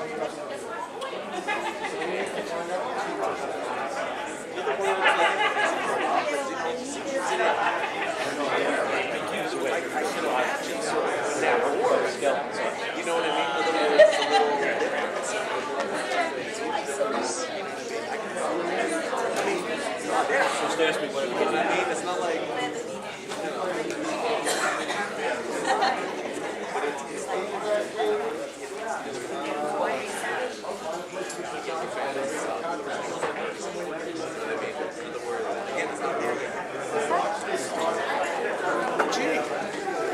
You know what I mean? Just ask me what I mean. It's not like.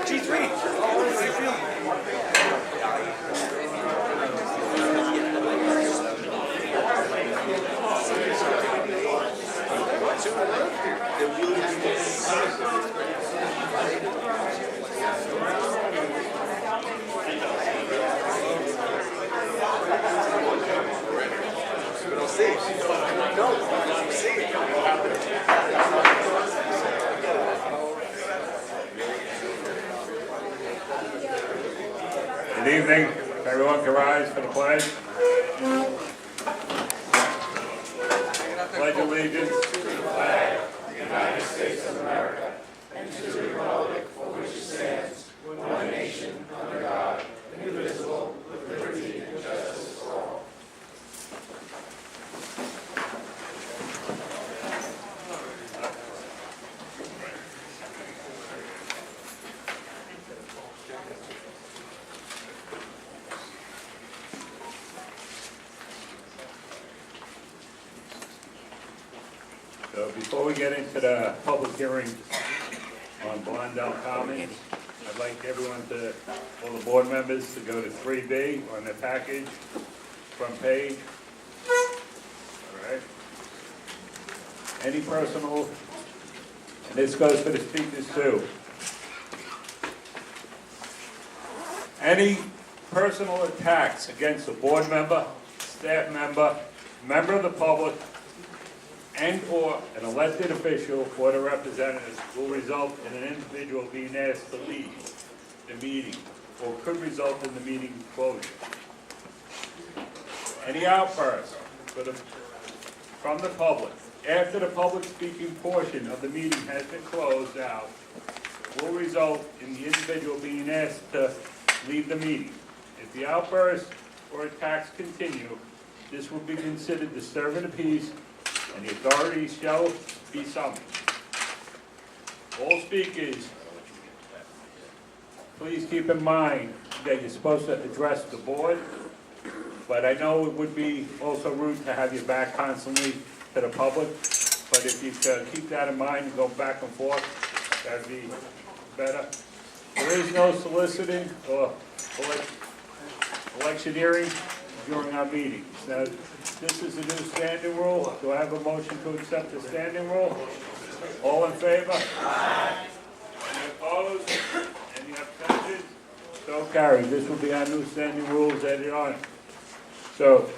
G3. How are you feeling? Good evening. If everyone can rise for the pledge. Pledge allegiance to the flag of the United States of America and to the republic for which it stands, one nation, under God, indivisible, with liberty and justice for all. So before we get into the public hearing on Blondell Commons, I'd like everyone to, all the board members, to go to 3B on the package, front page. All right. Any personal, and this goes for the speakers too. Any personal attacks against a board member, staff member, member of the public, and/or an elected official or the representative will result in an individual being asked to leave the meeting or could result in the meeting closure. Any outbursts from the public after the public speaking portion of the meeting has been closed out will result in the individual being asked to leave the meeting. If the outbursts or attacks continue, this will be considered disturbing the peace and the authorities shall be summoned. All speakers, please keep in mind that you're supposed to address the board, but I know it would be also rude to have your back constantly to the public, but if you could keep that in mind and go back and forth, that'd be better. There is no soliciting or electioneering during our meetings. Now, this is a new standing rule. Do I have a motion to accept the standing rule? All in favor? Aye. Any opposed? Any abstentions? So carried. This will be our new standing rules added on. So,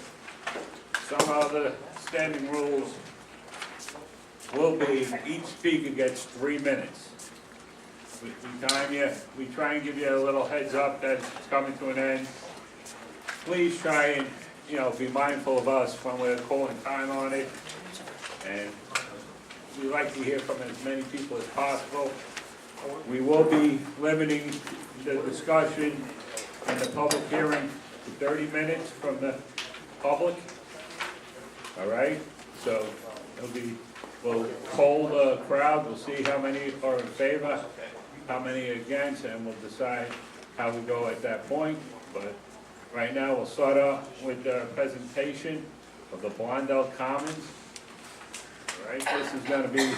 somehow the standing rules will be each speaker gets 3 minutes. We try and give you a little heads up that it's coming to an end. Please try and, be mindful of us when we're calling time on it. And we like to hear from as many people as possible. We will be limiting the discussion and the public hearing to 30 minutes from the public. All right? So we'll poll the crowd. We'll see how many are in favor, how many against, and we'll decide how we go at that point. But right now, we'll start off with the presentation of the Blondell Commons. All right, this is going to be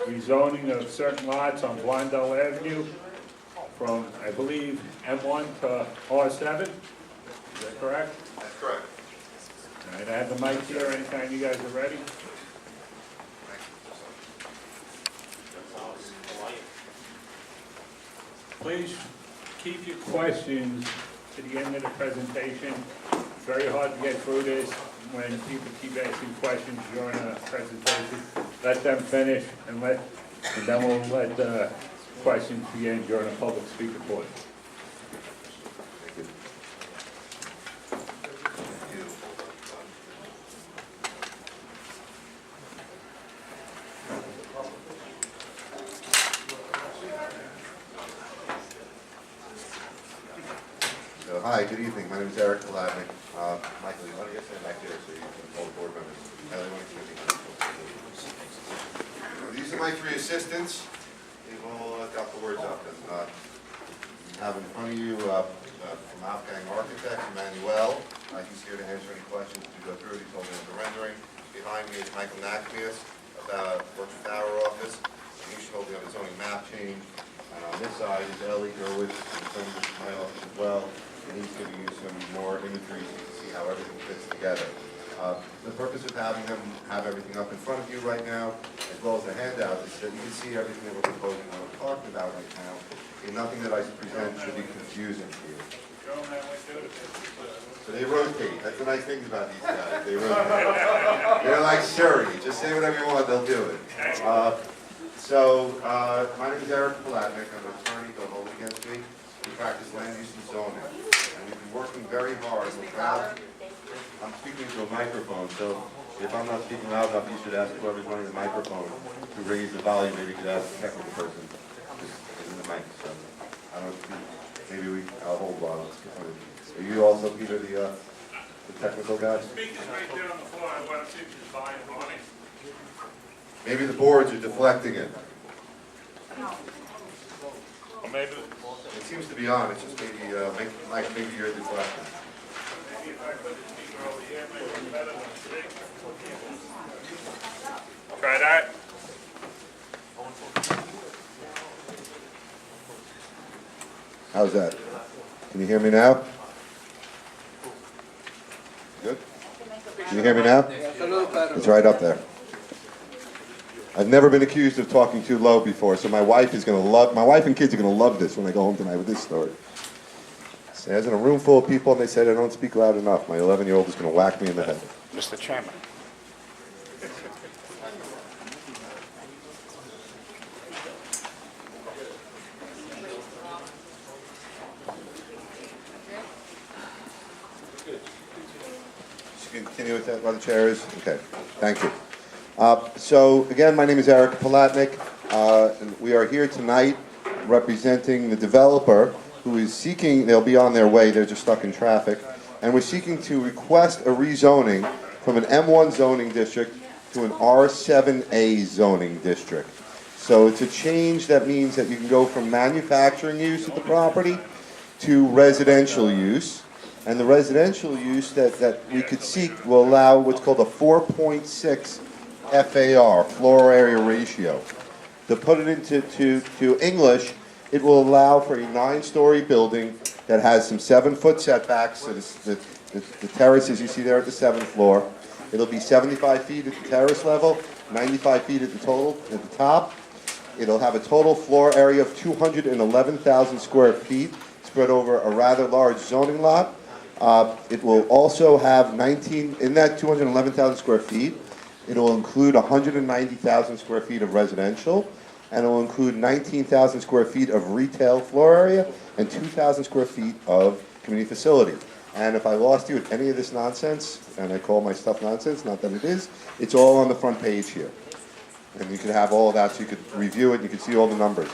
rezoning of certain lots on Blondell Avenue from, I believe, M1 to R7. Is that correct? That's correct. All right, I have the mic here anytime you guys are ready. Please keep your questions to the end of the presentation. It's very hard to get through this when people keep asking questions during a presentation. Let them finish and then we'll let the questions begin during the public speaker portion. Hi, good evening. My name is Eric Palatnik. Michael, you want to get stand back here so you can hold the board members? Kelly, why don't you These are my three assistants. They've all got the words up. And, have in front of you from Wolfgang Architects, Emmanuel. He's here to answer any questions to go through. He's holding the rendering. Behind me is Michael Nakmias, works with our office. He's holding on the zoning map change. And on this side is Ellie Gerwitz, from my office as well. And he's giving you some more imagery so you can see how everything fits together. The purpose of having them have everything up in front of you right now, as well as the handout, is that you can see everything that we're proposing and we're talking about right now. And nothing that I present should be confusing to you. So they rotate. That's the nice thing about these guys. They rotate. They're like Surrey. Just say whatever you want, they'll do it. My name is Eric Palatnik. I'm an attorney. Don't hold it against me. We practice land use and zoning. And we've been working very hard. We're proud. I'm speaking to a microphone, so if I'm not speaking loud enough, you should ask whoever's running the microphone to raise the volume. Maybe you could ask the technical person who's in the mic. So I don't know. Maybe I'll hold while it's continuing. Are you also, Peter, the technical guy? Speakers right there on the floor, I want to see if you volume on it. Maybe the boards are deflecting it. Or maybe, It seems to be on. It's just maybe, maybe you're deflecting. maybe if I put the speaker over here, maybe it's better than the stick. Try that. How's that? Can you hear me now? Good? Can you hear me now? It's right up there. I've never been accused of talking too low before, so my wife and kids are going to love this when I go home tonight with this story. So I was in a room full of people and they said I don't speak loud enough. My 11-year-old is going to whack me in the head. Mr. Chairman. Should we continue with that while the chair is? Okay, thank you. So again, my name is Eric Palatnik. And we are here tonight representing the developer who is seeking, they'll be on their way, they're just stuck in traffic, and we're seeking to request a rezoning from an M1 zoning district to an R7A zoning district. So it's a change that means that you can go from manufacturing use of the property to residential use. And the residential use that we could seek will allow what's called a 4.6 FAR, floor area ratio. To put it into English, it will allow for a 9-story building that has some 7-foot setbacks. So the terraces you see there at the 7th floor. It'll be 75 feet at the terrace level, 95 feet at the top. It'll have a total floor area of 211,000 square feet spread over a rather large zoning lot. It will also have in that 211,000 square feet, it will include 190,000 square feet of residential, and it will include 19,000 square feet of retail floor area and 2,000 square feet of community facility. And if I lost you at any of this nonsense, and I call my stuff nonsense, not that it is, it's all on the front page here. And you can have all of that so you could review it, you can see all the numbers.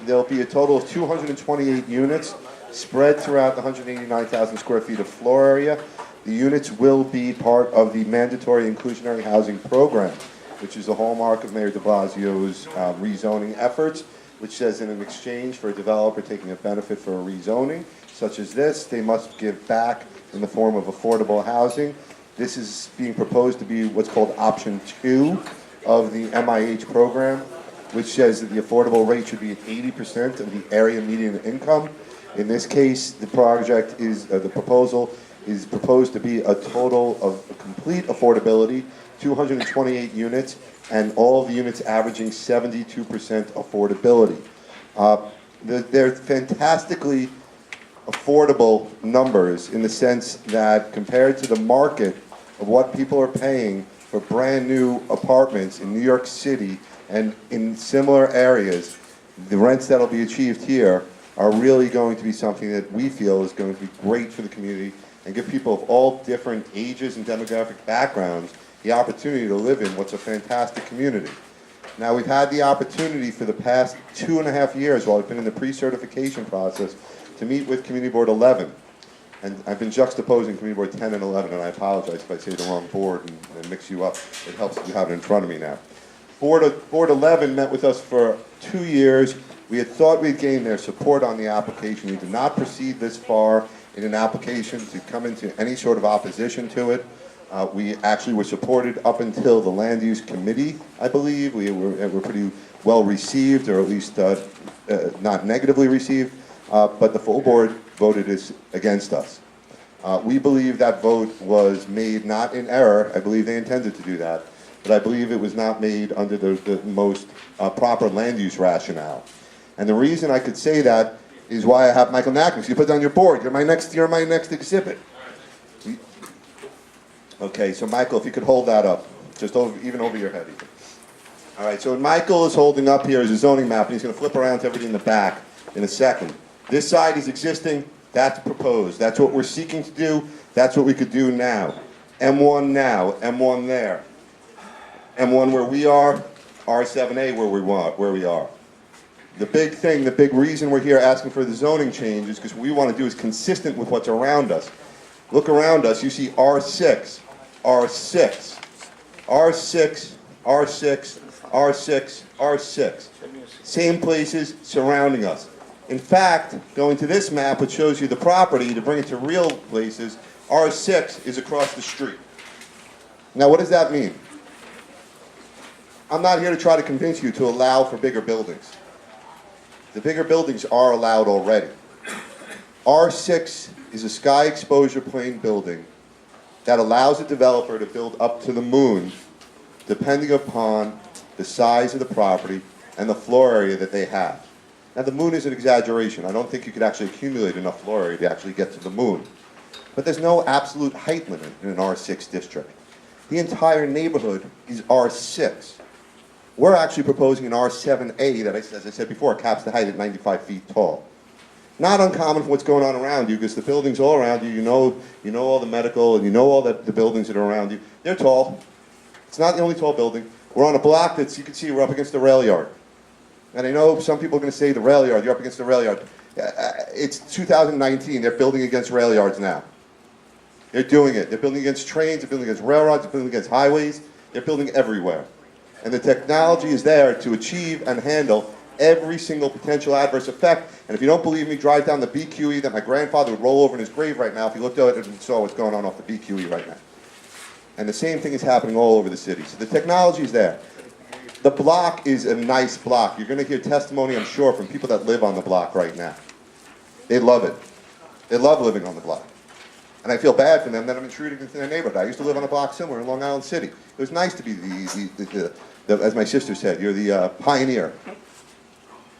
There'll be a total of 228 units spread throughout the 189,000 square feet of floor area. The units will be part of the mandatory inclusionary housing program, which is the hallmark of Mayor de Blasio's rezoning efforts, which says in an exchange for a developer taking a benefit for a rezoning, such as this, they must give back in the form of affordable housing. This is being proposed to be what's called option 2 of the MIH program, which says that the affordable rate should be at 80% of the area median income. In this case, the proposal is proposed to be a total of complete affordability, 228 units, and all the units averaging 72% affordability. They're fantastically affordable numbers in the sense that compared to the market of what people are paying for brand new apartments in New York City and in similar areas, the rents that will be achieved here are really going to be something that we feel is going to be great for the community and give people of all different ages and demographic backgrounds the opportunity to live in what's a fantastic community. Now, we've had the opportunity for the past 2.5 years while I've been in the pre-certification process to meet with Community Board 11. And I've been juxtaposing Community Board 10 and 11, and I apologize if I say the wrong board and mix you up. It helps if you have it in front of me now. Board 11 met with us for 2 years. We had thought we'd gained their support on the application. We did not proceed this far in an application to come into any sort of opposition to it. We actually were supported up until the Land Use Committee, I believe. We were pretty well received, or at least not negatively received, but the full board voted against us. We believe that vote was made not in error. I believe they intended to do that, but I believe it was not made under the most proper land use rationale. And the reason I could say that is why I have Michael Nackman. You put down your board. You're my next exhibit. Okay, so Michael, if you could hold that up, just even over your head. Even. All right, so what Michael is holding up here is a zoning map, and he's going to flip around to everything in the back in a second. This side is existing, that's proposed. That's what we're seeking to do, that's what we could do now. M1 now, M1 there. M1 where we are, R7A where we are. The big thing, the big reason we're here asking for the zoning change is because what we want to do is consistent with what's around us. Look around us, you see R6, R6, R6, R6, R6, R6. Same places surrounding us. In fact, going to this map, which shows you the property, to bring it to real places, R6 is across the street. Now, what does that mean? I'm not here to try to convince you to allow for bigger buildings. The bigger buildings are allowed already. R6 is a sky exposure plane building that allows a developer to build up to the moon, depending upon the size of the property and the floor area that they have. Now, the moon is an exaggeration. I don't think you could actually accumulate enough floor area to actually get to the moon. But there's no absolute height limit in an R6 district. The entire neighborhood is R6. We're actually proposing an R7A that, as I said before, caps the height at 95 feet tall. Not uncommon for what's going on around you, because the buildings all around you, you know all the medical, and you know all the buildings that are around you. They're tall. It's not the only tall building. We're on a block that's, you can see, we're up against the rail yard. And I know some people are going to say the rail yard, you're up against the rail yard. It's 2019, they're building against rail yards now. They're doing it. They're building against trains, they're building against railroads, they're building against highways. They're building everywhere. And the technology is there to achieve and handle every single potential adverse effect. And if you don't believe me, drive down the BQE that my grandfather would roll over in his grave right now if he looked at it and saw what's going on off the BQE right now. And the same thing is happening all over the city. So the technology is there. The block is a nice block. You're going to hear testimony, I'm sure, from people that live on the block right now. They love it. They love living on the block. And I feel bad for them that I'm intruding into their neighborhood. I used to live on a block somewhere in Long Island City. It was nice to be as my sister said, you're the pioneer.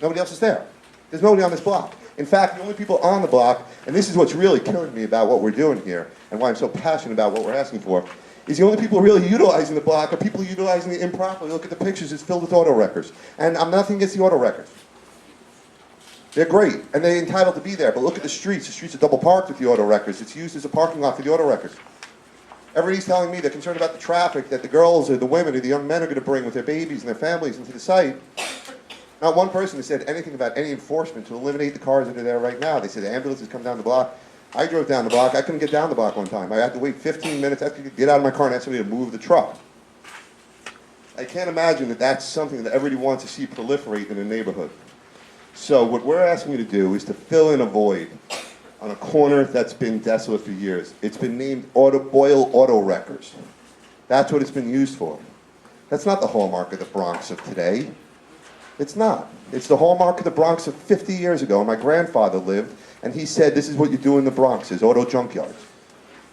Nobody else is there. There's nobody on this block. In fact, the only people on the block, and this is what's really killing me about what we're doing here, and why I'm so passionate about what we're asking for, is the only people really utilizing the block are people utilizing it improperly. Look at the pictures, it's filled with auto wreckers. And I'm nothing against the auto wreckers. They're great, and they're entitled to be there, but look at the streets. The streets are double parked with the auto wreckers. It's used as a parking lot for the auto wreckers. Everybody's telling me they're concerned about the traffic that the girls or the women or the young men are going to bring with their babies and their families into the site. Not one person has said anything about any enforcement to eliminate the cars that are there right now. They said the ambulances come down the block. I drove down the block. I couldn't get down the block one time. I had to wait 15 minutes. I had to get out of my car and ask somebody to move the truck. I can't imagine that that's something that everybody wants to see proliferate in a neighborhood. So what we're asking you to do is to fill in a void on a corner that's been desolate for years. It's been named Boyle Auto Wreckers. That's what it's been used for. That's not the hallmark of the Bronx of today. It's not. It's the hallmark of the Bronx of 50 years ago. My grandfather lived, and he said, this is what you do in the Bronx, is auto junkyards.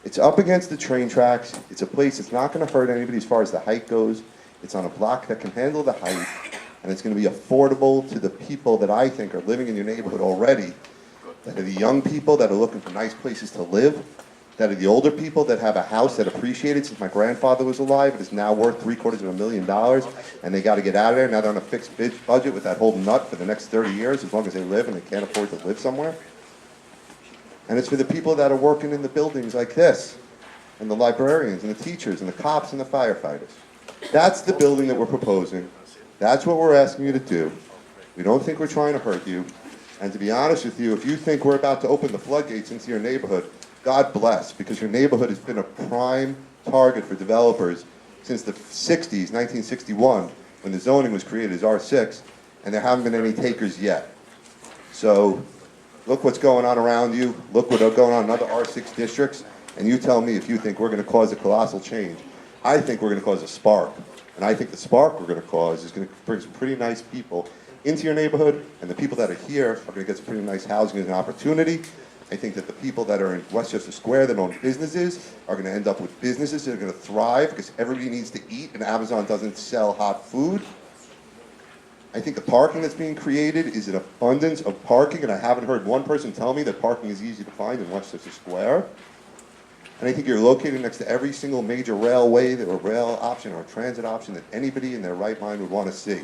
It's up against the train tracks. It's a place that's not going to hurt anybody as far as the height goes. It's on a block that can handle the height, and it's going to be affordable to the people that I think are living in your neighborhood already, that are the young people that are looking for nice places to live, that are the older people that have a house that appreciated since my grandfather was alive. It is now worth $750,000, and they got to get out of there. Now they're on a fixed budget with that whole nut for the next 30 years, as long as they live and they can't afford to live somewhere. And it's for the people that are working in the buildings like this, and the librarians, and the teachers, and the cops, and the firefighters. That's the building that we're proposing. That's what we're asking you to do. We don't think we're trying to hurt you. And to be honest with you, if you think we're about to open the floodgates into your neighborhood, God bless, because your neighborhood has been a prime target for developers since the 60s, 1961, when the zoning was created as R6, and there haven't been any takers yet. So look what's going on around you, look what's going on in other R6 districts, and you tell me if you think we're going to cause a colossal change. I think we're going to cause a spark, and I think the spark we're going to cause is going to bring some pretty nice people into your neighborhood, and the people that are here are going to get some pretty nice housing and opportunity. I think that the people that are in Westchester Square that own businesses are going to end up with businesses that are going to thrive because everybody needs to eat and Amazon doesn't sell hot food. I think the parking that's being created is an abundance of parking, and I haven't heard one person tell me that parking is easy to find in Westchester Square. And I think you're located next to every single major railway or rail option or transit option that anybody in their right mind would want to see.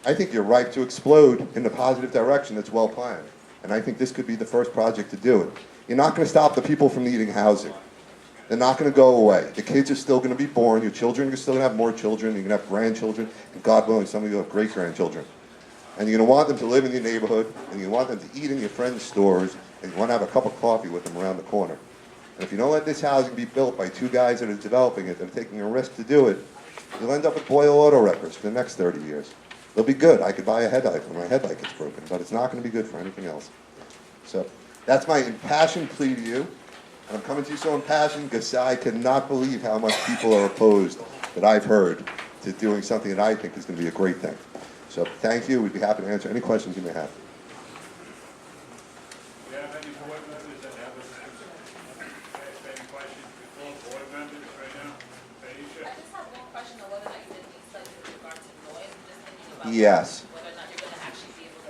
I think you're ripe to explode in the positive direction that's well planned. And I think this could be the first project to do it. You're not going to stop the people from needing housing. They're not going to go away. The kids are still going to be born. Your children are still going to have more children. You're going to have grandchildren. And God willing, some of you have great-grandchildren. And you're going to want them to live in your neighborhood. And you want them to eat in your friends' stores. And you want to have a cup of coffee with them around the corner. And if you don't let this housing be built by two guys that are developing it, that are taking a risk to do it, you'll end up with Boyle Auto Wreckers for the next 30 years. They'll be good. I could buy a headlight when my headlight gets broken, but it's not going to be good for anything else. So that's my impassioned plea to you. And I'm coming to you so impassioned because I cannot believe how much people are opposed that I've heard to doing something that I think is going to be a great thing. So thank you. We'd be happy to answer any questions you may have. Do you have any board members that have any questions before board members right now? Taisha? I just have one question on whether or not you did these studies with regard to noise. I'm just thinking about Yes. whether or not you're going to actually be able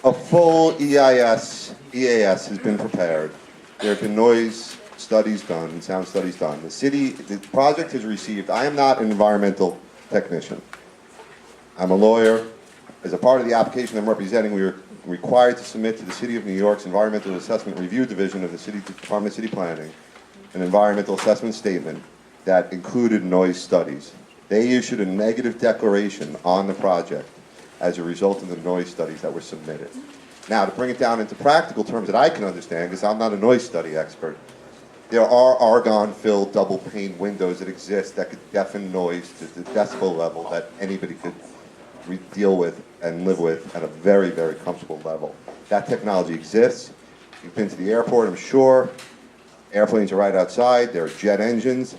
to. A full EAS has been prepared. There have been noise studies done and sound studies done. The project has received, I am not an environmental technician. I'm a lawyer. As a part of the application I'm representing, we were required to submit to the City of New York's Environmental Assessment Review Division of the Department of City Planning an environmental assessment statement that included noise studies. They issued a negative declaration on the project as a result of the noise studies that were submitted. Now, to bring it down into practical terms that I can understand, because I'm not a noise study expert, there are argon-filled double-pane windows that exist that could deafen noise to the decibel level that anybody could deal with and live with at a very, very comfortable level. That technology exists. You've been to the airport, I'm sure. Airplanes are right outside. There are jet engines.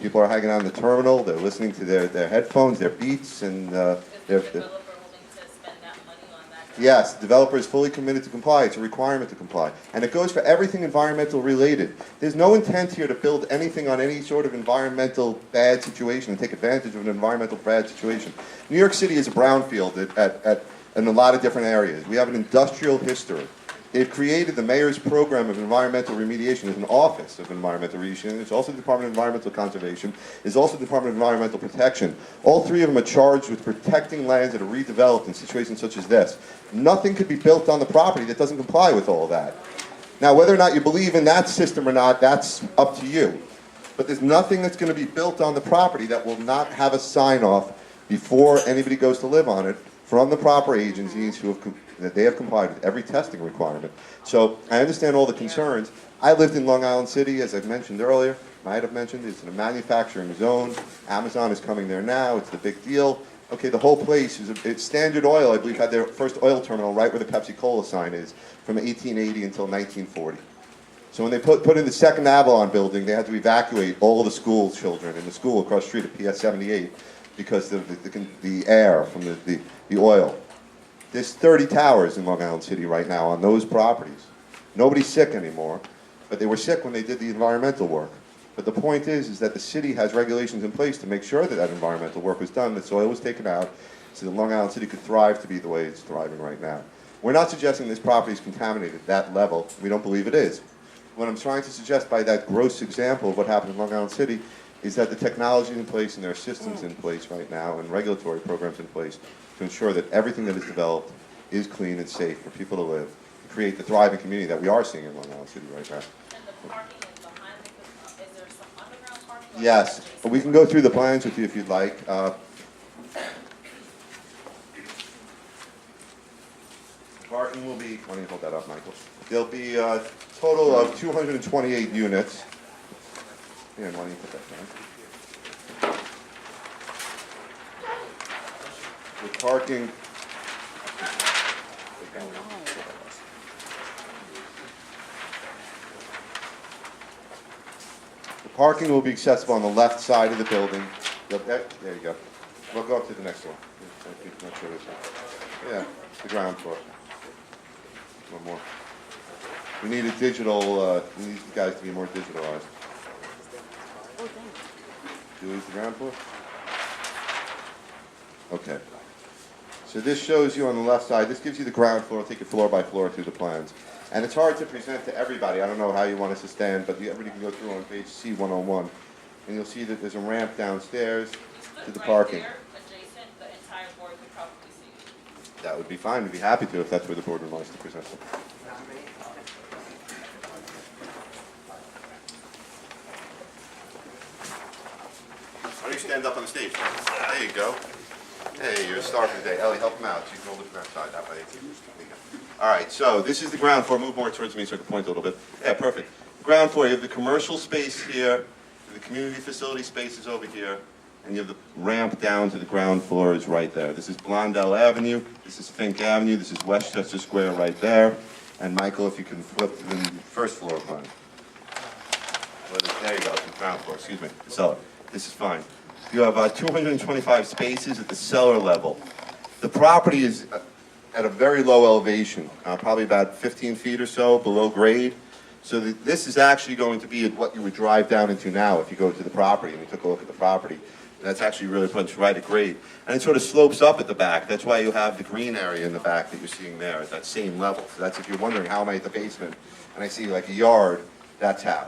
People are hanging out in the terminal. They're listening to their headphones, their Beats, and Is the they're... developer willing to spend that money on that? Yes, the developer is fully committed to comply. It's a requirement to comply. And it goes for everything environmental related. There's no intent here to build anything on any sort of environmental bad situation and take advantage of an environmental bad situation. New York City is a brownfield in a lot of different areas. We have an industrial history. They've created the mayor's program of environmental remediation as an office of environmental remediation. It's also the Department of Environmental Conservation. It's also the Department of Environmental Protection. All three of them are charged with protecting lands that are redeveloped in situations such as this. Nothing could be built on the property that doesn't comply with all that. Now, whether or not you believe in that system or not, that's up to you. But there's nothing that's going to be built on the property that will not have a sign-off before anybody goes to live on it from the proper agencies who have that they have complied with every testing requirement. So I understand all the concerns. I lived in Long Island City, as I've mentioned earlier. Might have mentioned it's in a manufacturing zone. Amazon is coming there now. It's the big deal. Okay, the whole place it's Standard Oil, I believe, had their first oil terminal right where the Pepsi-Cola sign is from 1880 until 1940. So when they put in the second Avalon building, they had to evacuate all the school children in the school across the street at PS 78 because of the air from the oil. There's 30 towers in Long Island City right now on those properties. Nobody's sick anymore, but they were sick when they did the environmental work. But the point is that the city has regulations in place to make sure that that environmental work was done, that soil was taken out, so that Long Island City could thrive to be the way it's thriving right now. We're not suggesting this property is contaminated at that level. We don't believe it is. What I'm trying to suggest by that gross example of what happened in Long Island City is that the technology in place and there are systems in place right now and regulatory programs in place to ensure that everything that is developed is clean and safe for people to live, to create the thriving community that we are seeing in Long Island City right now. And the parking is behind the, is there some underground parking? or Yes, adjacent? we can go through the plans with you if you'd like. Parking why don't you hold that up, Michael? There'll be a total of 228 units. Yeah, why don't you put that down? With parking. The parking will be accessible on the left side of the building. There you go. We'll go up to the next one. Not sure this one. Yeah, the ground floor. One more. We need a digital, we need these guys to be more digitalized. Do we use the ground floor? Okay. So this shows you on the left side, this gives you the ground floor. I'll take it floor by floor through the plans. And it's hard to present to everybody. I don't know how you want us to stand, but everybody can go through on page C101. And you'll see that there's a ramp downstairs to the parking. Right there, adjacent, the entire board could probably see. That would be fine. We'd be happy to if that's where the board would like us to present them. Why don't you stand up on the stage? There you go. Hey, you're a star for the day. Ellie, help him out. You can hold it from that side. That way. There you go. All right, so this is the ground floor. Move more towards me so I can point a little bit. Yeah, perfect. Ground floor, you have the commercial space here, the community facility space is over here, and you have the ramp down to the ground floor is right there. This is Blondell Avenue, this is Fink Avenue, this is Westchester Square right there. And Michael, if you can flip to the first floor plan. There you go, the ground floor, excuse me, the cellar. This is fine. You have 225 spaces at the cellar level. The property is at a very low elevation, probably about 15 feet or so below grade. So this is actually going to be what you would drive down into now if you go to the property and you took a look at the property. That's actually really punched right at grade. And it sort of slopes up at the back. That's why you have the green area in the back that you're seeing there at that same level. So that's if you're wondering how am I at the basement and I see like a yard, that's how.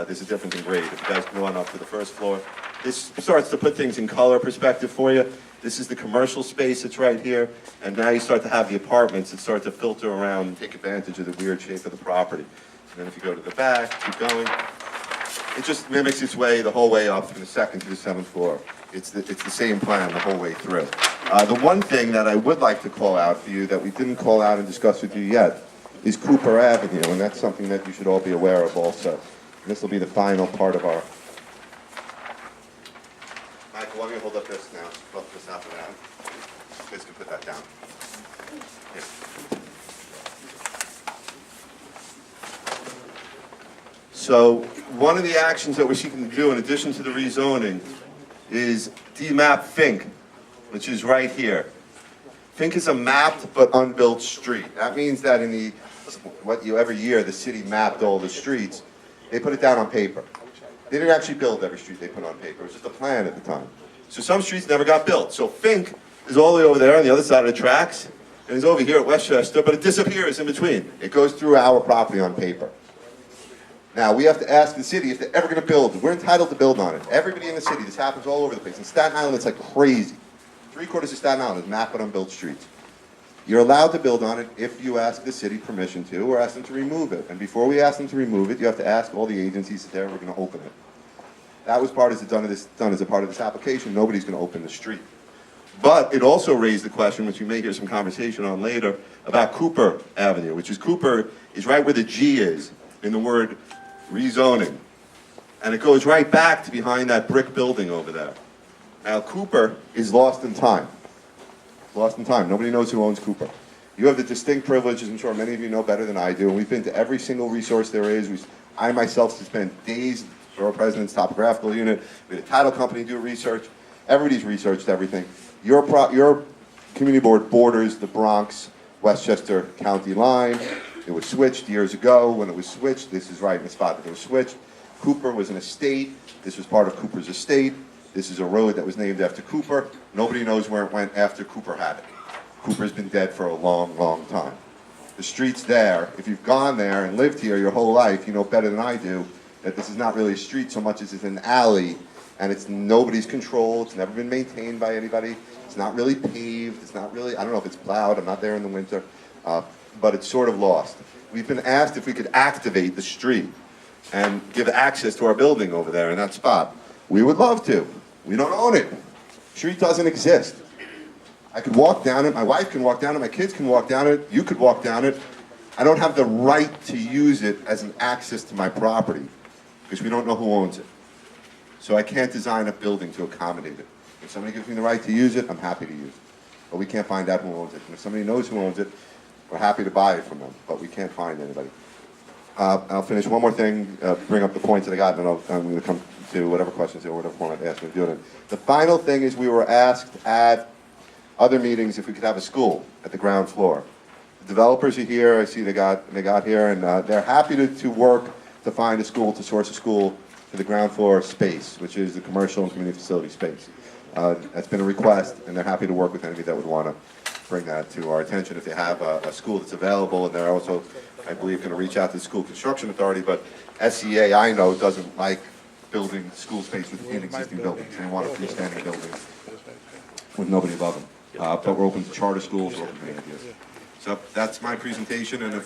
There's a difference in grade. If you guys can go on up to the first floor. This starts to put things in color perspective for you. This is the commercial space that's right here. And now you start to have the apartments that start to filter around and take advantage of the weird shape of the property. And then if you go to the back, keep going, it just mimics its way the whole way up from the second to the seventh floor. It's the same plan the whole way through. The one thing that I would like to call out for you that we didn't call out and discuss with you yet is Cooper Avenue, and that's something that you should all be aware of also. And this will be the final part of our... Michael, why don't you hold up this now? Flip this up and down. You guys can put that down. Here. So one of the actions that we're seeking to do in addition to the rezoning is demap Fink, which is right here. Fink is a mapped but unbuilt street. That means that in every year the city mapped all the streets, they put it down on paper. They didn't actually build every street they put on paper. It was just a plan at the time. So some streets never got built. So Fink is all the way over there on the other side of the tracks, and is over here at Westchester, but it disappears in between. It goes through our property on paper. Now, we have to ask the city if they're ever going to build. We're entitled to build on it. Everybody in the city, this happens all over the place. In Staten Island, it's like crazy. 3/4 of Staten Island is mapped but unbuilt streets. You're allowed to build on it if you ask the city permission to, or ask them to remove it. And before we ask them to remove it, you have to ask all the agencies if they're ever going to open it. That was done as a part of this application. Nobody's going to open the street. But it also raised the question, which you may hear some conversation on later, about Cooper Avenue, which is Cooper is right where the G is in the word rezoning. And it goes right back to behind that brick building over there. Now, Cooper is lost in time. Lost in time. Nobody knows who owns Cooper. You have the distinct privilege, as I'm sure many of you know better than I do, and we've been to every single resource there is. I myself spent days for our president's topographical unit. We had a title company do research. Everybody's researched everything. Your community board borders the Bronx-Westchester County line. It was switched years ago. When it was switched, this is right in the spot that it was switched. Cooper was an estate. This was part of Cooper's estate. This is a road that was named after Cooper. Nobody knows where it went after Cooper had it. Cooper's been dead for a long, long time. The street's there. If you've gone there and lived here your whole life, you know better than I do that this is not really a street so much as it's an alley, and it's nobody's control. It's never been maintained by anybody. It's not really paved. It's not really, I don't know if it's plowed. I'm not there in the winter. But it's sort of lost. We've been asked if we could activate the street and give access to our building over there in that spot. We would love to. We don't own it. Street doesn't exist. I could walk down it, my wife can walk down it, my kids can walk down it, you could walk down it. I don't have the right to use it as an access to my property because we don't know who owns it. So I can't design a building to accommodate it. If somebody gives me the right to use it, I'm happy to use it. But we can't find out who owns it. And if somebody knows who owns it, we're happy to buy it from them, but we can't find anybody. I'll finish one more thing, bring up the points that I got, and then I'm going to come to whatever questions or whatever format they ask me to do it in. The final thing is we were asked at other meetings if we could have a school at the ground floor. The developers are here, I see they got here, and they're happy to work to find a school, to source a school for the ground floor space, which is the commercial and community facility space. That's been a request, and they're happy to work with anybody that would want to bring that to our attention if they have a school that's available, and they're also, I believe, going to reach out to the School Construction Authority, but SEA, I know, doesn't like building school space within existing buildings. They want a freestanding building with nobody above them. But we're open to charter schools, we're open to ideas. So that's my presentation, and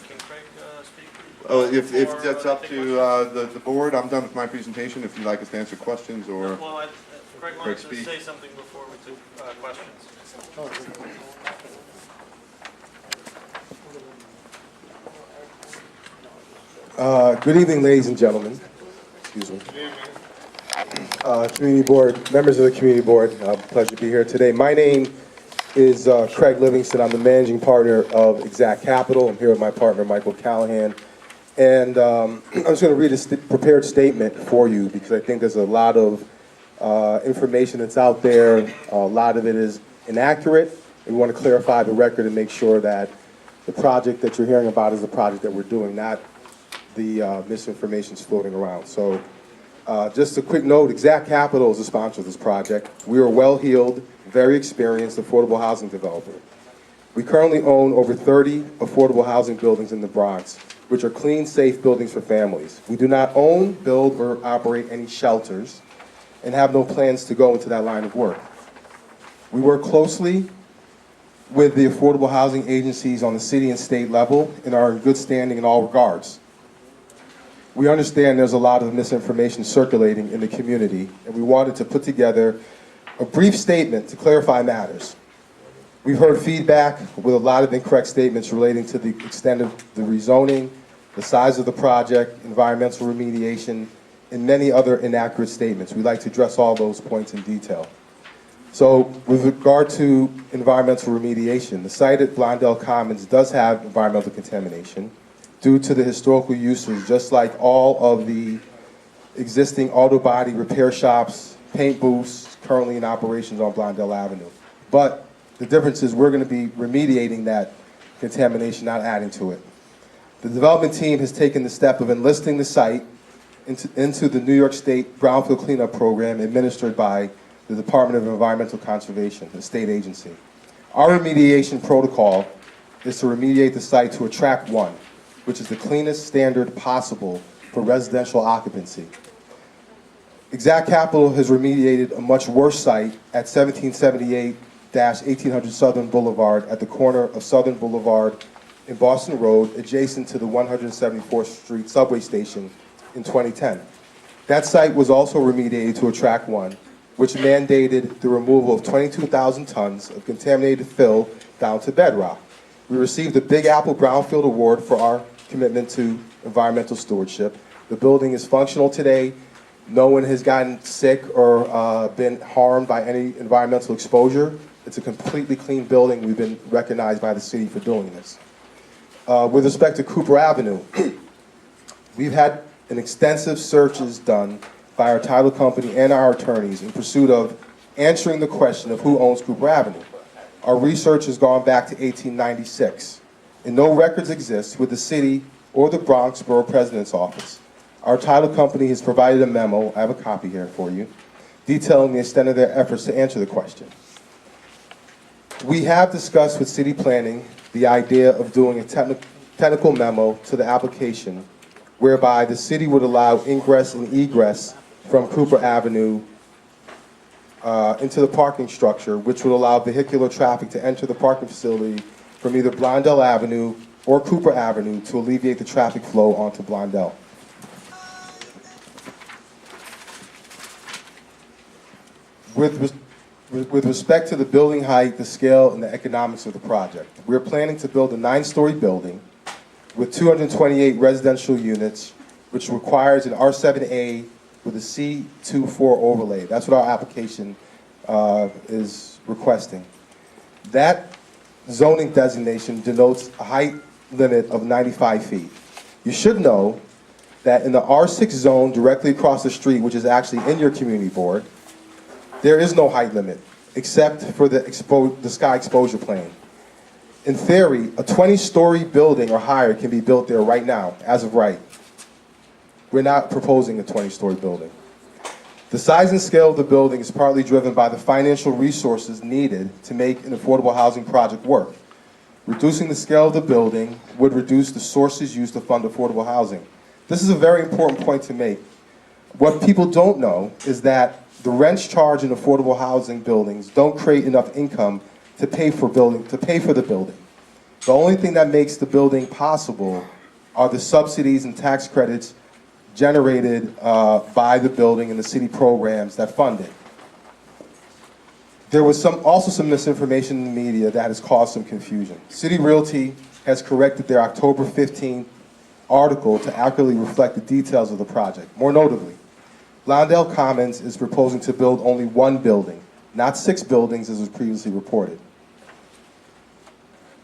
if that's up to the board, I'm done with my presentation. If you'd like us to answer questions or Well, Craig wanted to speak. say something before we took questions. Good evening, ladies and gentlemen. Excuse me. Community board, members of the community board, pleasure to be here today. My name is Craig Livingston. I'm the managing partner of Exact Capital. I'm here with my partner, Michael Callahan. And I'm just going to read a prepared statement for you because I think there's a lot of information that's out there. A lot of it is inaccurate. We want to clarify the record and make sure that the project that you're hearing about is the project that we're doing, not the misinformation's floating around. So just a quick note, Exact Capital is the sponsor of this project. We are a well-heeled, very experienced affordable housing developer. We currently own over 30 affordable housing buildings in the Bronx, which are clean, safe buildings for families. We do not own, build, or operate any shelters and have no plans to go into that line of work. We work closely with the affordable housing agencies on the city and state level and are in good standing in all regards. We understand there's a lot of misinformation circulating in the community, and we wanted to put together a brief statement to clarify matters. We've heard feedback with a lot of incorrect statements relating to the extent of the rezoning, the size of the project, environmental remediation, and many other inaccurate statements. We'd like to address all those points in detail. So with regard to environmental remediation, the site at Blondell Commons does have environmental contamination due to the historical uses, just like all of the existing auto body repair shops, paint booths currently in operations on Blondell Avenue. But the difference is we're going to be remediating that contamination, not adding to it. The development team has taken the step of enlisting the site into the New York State Brownfield Cleanup Program administered by the Department of Environmental Conservation, the state agency. Our remediation protocol is to remediate the site to a track 1, which is the cleanest standard possible for residential occupancy. Exact Capital has remediated a much worse site at 1778-1800 Southern Boulevard at the corner of Southern Boulevard and Boston Road, adjacent to the 174th Street subway station in 2010. That site was also remediated to a track 1, which mandated the removal of 22,000 tons of contaminated fill down to bedrock. We received the Big Apple Brownfield Award for our commitment to environmental stewardship. The building is functional today. No one has gotten sick or been harmed by any environmental exposure. It's a completely clean building. We've been recognized by the city for doing this. With respect to Cooper Avenue, we've had an extensive searches done by our title company and our attorneys in pursuit of answering the question of who owns Cooper Avenue. Our research has gone back to 1896, and no records exist with the city or the Bronx Borough President's Office. Our title company has provided a memo, I have a copy here for you, detailing the extent of their efforts to answer the question. We have discussed with city planning the idea of doing a technical memo to the application whereby the city would allow ingress and egress from Cooper Avenue into the parking structure, which would allow vehicular traffic to enter the parking facility from either Blondell Avenue or Cooper Avenue to alleviate the traffic flow onto Blondell. With respect to the building height, the scale, and the economics of the project, we're planning to build a 9-story building with 228 residential units, which requires an R7A with a C24 overlay. That's what our application is requesting. That zoning designation denotes a height limit of 95 feet. You should know that in the R6 zone directly across the street, which is actually in your community board, there is no height limit except for the sky exposure plane. In theory, a 20-story building or higher can be built there right now, as of right. We're not proposing a 20-story building. The size and scale of the building is partly driven by the financial resources needed to make an affordable housing project work. Reducing the scale of the building would reduce the sources used to fund affordable housing. This is a very important point to make. What people don't know is that the rents charged in affordable housing buildings don't create enough income to pay for the building. The only thing that makes the building possible are the subsidies and tax credits generated by the building and the city programs that fund it. There was also some misinformation in the media that has caused some confusion. City Realty has corrected their October 15th article to accurately reflect the details of the project. More notably, Blondell Commons is proposing to build only one building, not 6 buildings as was previously reported.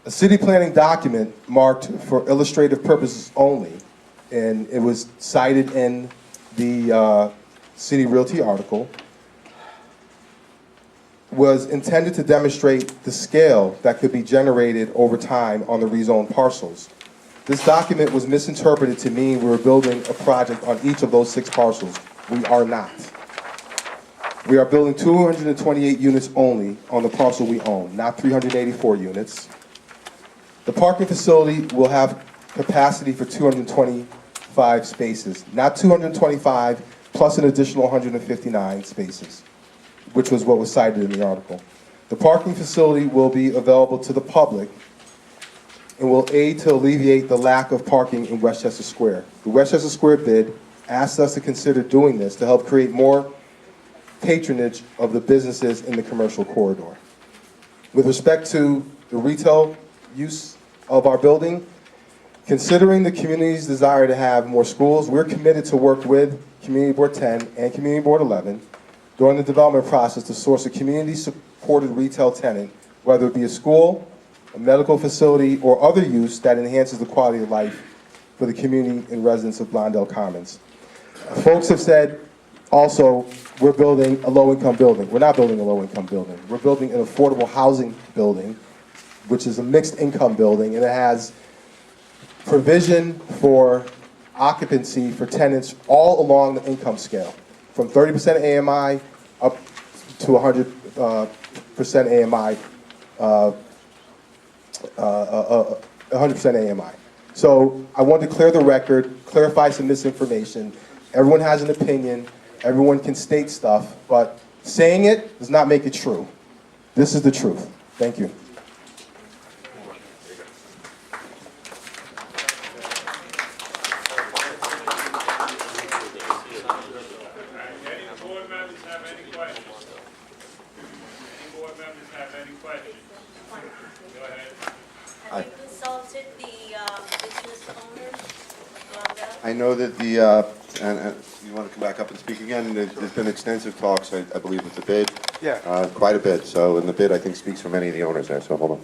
A city planning document marked for illustrative purposes only, and it was cited in the City Realty article, was intended to demonstrate the scale that could be generated over time on the rezoned parcels. This document was misinterpreted to mean we were building a project on each of those 6 parcels. We are not. We are building 228 units only on the parcel we own, not 384 units. The parking facility will have capacity for 225 spaces, not 225 plus an additional 159 spaces, which was what was cited in the article. The parking facility will be available to the public and will aid to alleviate the lack of parking in Westchester Square. The Westchester Square bid asked us to consider doing this to help create more patronage of the businesses in the commercial corridor. With respect to the retail use of our building, considering the community's desire to have more schools, we're committed to work with Community Board 10 and Community Board 11 during the development process to source a community-supported retail tenant, whether it be a school, a medical facility, or other use that enhances the quality of life for the community and residents of Blondell Commons. Folks have said also, we're building a low-income building. We're not building a low-income building. We're building an affordable housing building, which is a mixed-income building, and it has provision for occupancy for tenants all along the income scale, from 30% AMI up to 100% AMI, 100% AMI. So I want to clear the record, clarify some misinformation. Everyone has an opinion. Everyone can state stuff, but saying it does not make it true. This is the truth. Thank you. Any board members have any questions? Any board members have any questions? Go ahead. Have you consulted the business owners around that? I know that the, and you want to come back up and speak again? There's been extensive talks, I believe, with the bid. Yeah. Quite a bit, so, and the bid, I think, speaks for many of the owners there, so hold on.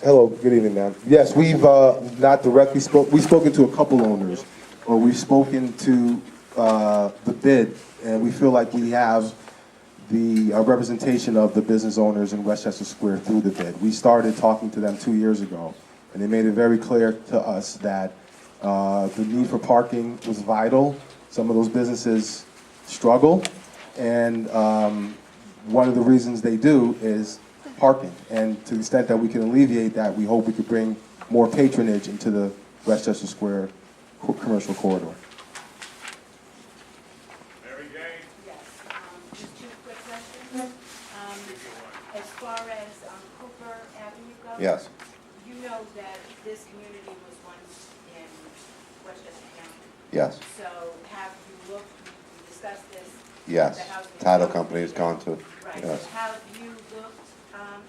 Hello, good evening, ma'am. Yes, we've not directly we've spoken to a couple owners, or we've spoken to the bid, and we feel like we have the representation of the business owners in Westchester Square through the bid. We started talking to them 2 years ago, and they made it very clear to us that the need for parking was vital. Some of those businesses struggle, and one of the reasons they do is parking. And to the extent that we can alleviate that, we hope we could bring more patronage into the Westchester Square commercial corridor. Mary Jane? Yes, just 2 quick questions. As far as Cooper Avenue goes? Yes. You know that this community was once in Westchester County. Yes, So have you looked, we discussed this? yes. The housing Title company has gone to, Right, yes. so have you looked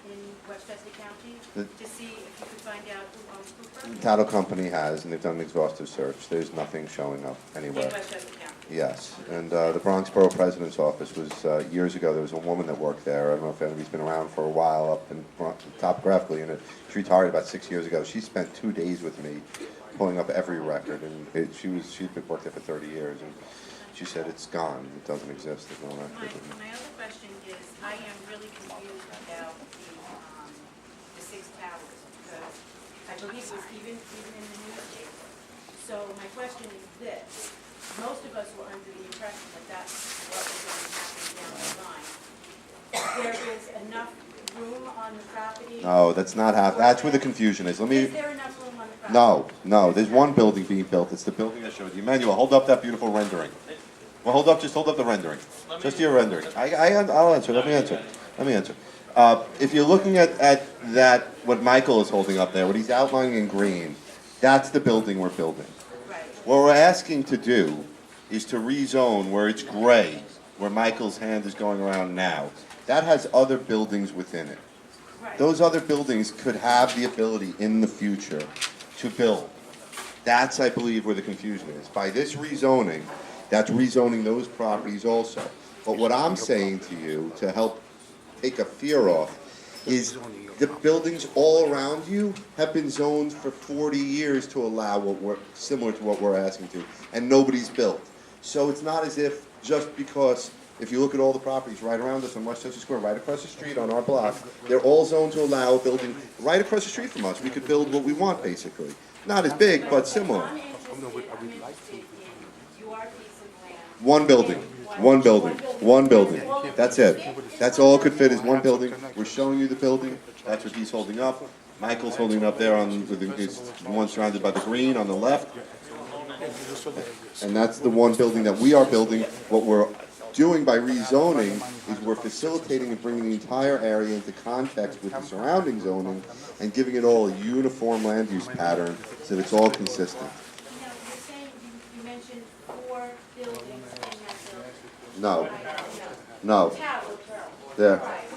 in Westchester County The- to see if you could find out who owns Cooper? The title company has, and they've done an exhaustive search. There's nothing showing up In anywhere. Westchester County? Yes, and the Bronx Borough President's Office was, years ago, there was a woman that worked there. I don't know if anybody's been around for a while up in topographically, and she retired about 6 years ago. She spent 2 days with me pulling up every record, and she'd been worked there for 30 years, and she said it's gone, it doesn't exist, there's no record. My other question is, I am really confused about the 6 towers, because I believe it was even in the newspaper. So my question is this, most of us were under the impression that that's what was going to happen down the line. There is enough room on the property? No, that's not that's where the confusion is. Let me, Is there enough room on the property? no, there's one building being built, it's the building I showed you. Emmanuel, hold up that beautiful rendering. Well, just hold up the rendering, just your rendering. I'll answer, let me answer. If you're looking at that, what Michael is holding up there, what he's outlining in green, that's the building we're building. Right. What we're asking to do is to rezone where it's gray, where Michael's hand is going around now. That has other buildings within it. Right. Those other buildings could have the ability in the future to build. That's, I believe, where the confusion is. By this rezoning, that's rezoning those properties also. But what I'm saying to you, to help take a fear off, is the buildings all around you have been zoned for 40 years to allow similar to what we're asking to, and nobody's built. So it's not as if just because, if you look at all the properties right around us on Westchester Square, right across the street on our block, they're all zoned to allow a building right across the street from us. We could build what we want, basically. Not as big, but similar. I'm interested in your piece of land. One building. That's it. That's all it could fit is one building. We're showing you the building. That's what he's holding up. Michael's holding up there with the one surrounded by the green on the left. And that's the one building that we are building. What we're doing by rezoning is we're facilitating and bringing the entire area into context with the surrounding zoning and giving it all a uniform land use pattern so that it's all consistent. Now, you're saying, you mentioned 4 buildings in that building. No, no. Towers.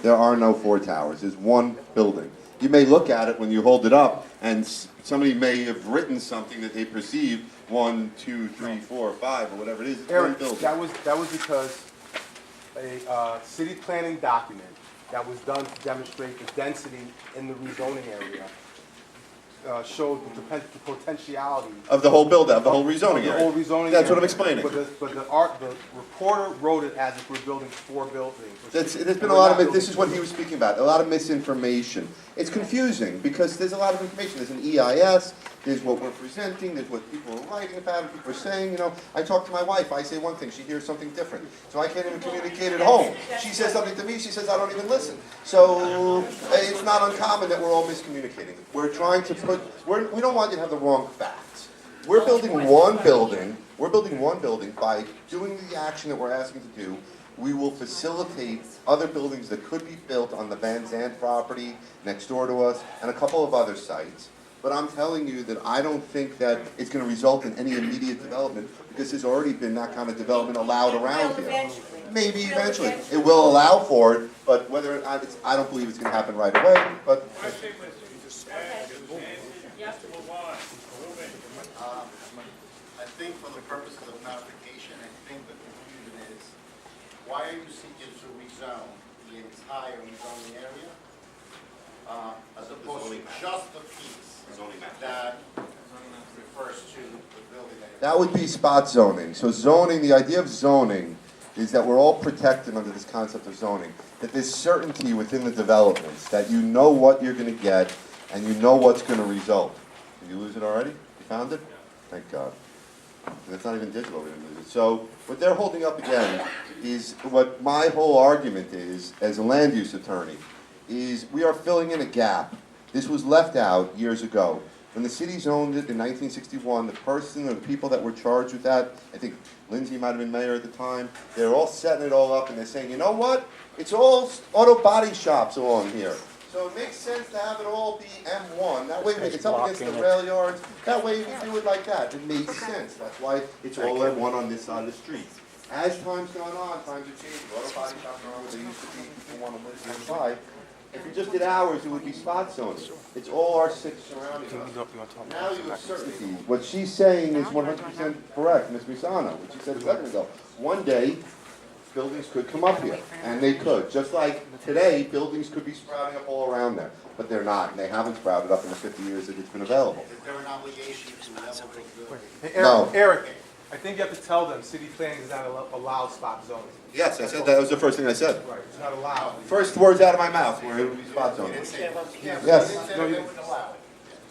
There are no 4 towers. There's one building. You may look at it when you hold it up, and somebody may have written something that they perceive 1, 2, 3, 4, 5, or whatever it is. It's one Eric, building. that was because a city planning document that was done to demonstrate the density in the rezoning area showed the potentiality. Of the whole build-out, of the whole rezoning The area. whole rezoning That's what I'm area. explaining. But the reporter wrote it as if we're building 4 buildings. There's been a lot of, this is what he was speaking about, a lot of misinformation. It's confusing because there's a lot of information. There's an EIS, there's what we're presenting, there's what people are writing about, people are saying, I talk to my wife, I say one thing, she hears something different. So I can't even communicate at home. She says something to me, she says I don't even listen. So it's not uncommon that we're all miscommunicating. We're trying to we don't want you to have the wrong facts. We're building one building by doing the action that we're asking to do. We will facilitate other buildings that could be built on the Van Zandt property next door to us and a couple of other sites. But I'm telling you that I don't think that it's going to result in any immediate development because there's already been that kind of development allowed around here. Maybe eventually. It will allow for it, but whether or not I don't believe it's going to happen right away. But I think for the purposes of clarification, I think the confusion is, why are you seeking to rezone the entire rezoning area? As opposed to just the piece that refers to the building area? that would be spot zoning. So zoning, the idea of zoning is that we're all protected under this concept of zoning. That there's certainty within the developments, that you know what you're going to get and you know what's going to result. Did you lose it already? You found it? Thank God. It's not even digital, we didn't lose it. So what they're holding up again is what my whole argument is as a land use attorney, is we are filling in a gap. This was left out years ago. When the city zoned it in 1961, the person or the people that were charged with that, I think Lindsay might have been mayor at the time, they're all setting it all up and they're saying, you know what? It's all auto body shops along here. So it makes sense to have it all be M1. That way it's up against the rail yards. That way you can do it like that. It makes sense. That's why it's all M1 on this side of the street. As time's gone on, times are changing. Auto body shops are where they used to be. People want to live nearby. If you just did ours, it would be spot zoning. It's all R6 surrounding us. Now you have certainty. What she's saying is 100% correct, Ms. Misano, what she said a second ago. One day, buildings could come up here, and they could. Just like today, buildings could be sprouting up all around there, but they're not, and they haven't sprouted up in the 50 years that it's been available. Is there an obligation to level those buildings? Hey, No. Eric, I think you have to tell them, city planning does not allow spot zoning. Yes, I said that was the first thing I said. Right, it's not allowed. First words out of my mouth were it would be spot zoning. Yes. Yes.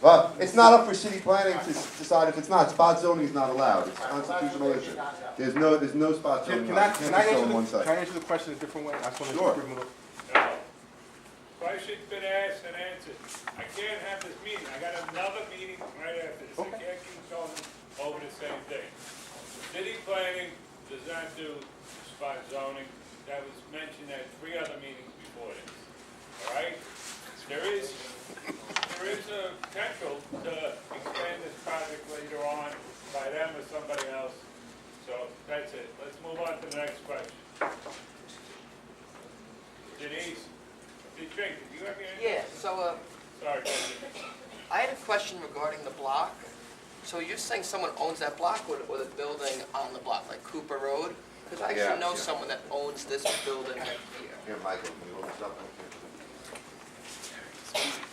Well, it's not up for city planning to decide if it's not. Spot zoning is not allowed. It's a constitutional issue. There's no spot zoning. Can I You can't just go on one can I side. answer the question a different way? I just want to Sure. give them a little. No. Question's been asked and answered. I can't have this meeting. I got another meeting right after this. I can't keep going over the same thing. City planning does not do spot zoning. That was mentioned at 3 other meetings before this. All right? There is a potential to expand this project later on by them or somebody else. So that's it. Let's move on to the next question. Denise, did you have any? Yeah, so Sorry. I had a question regarding the block. So you're saying someone owns that block or the building on the block, like Cooper Road? Because I actually know someone that owns this building right here. Here, Michael, can you hold this up?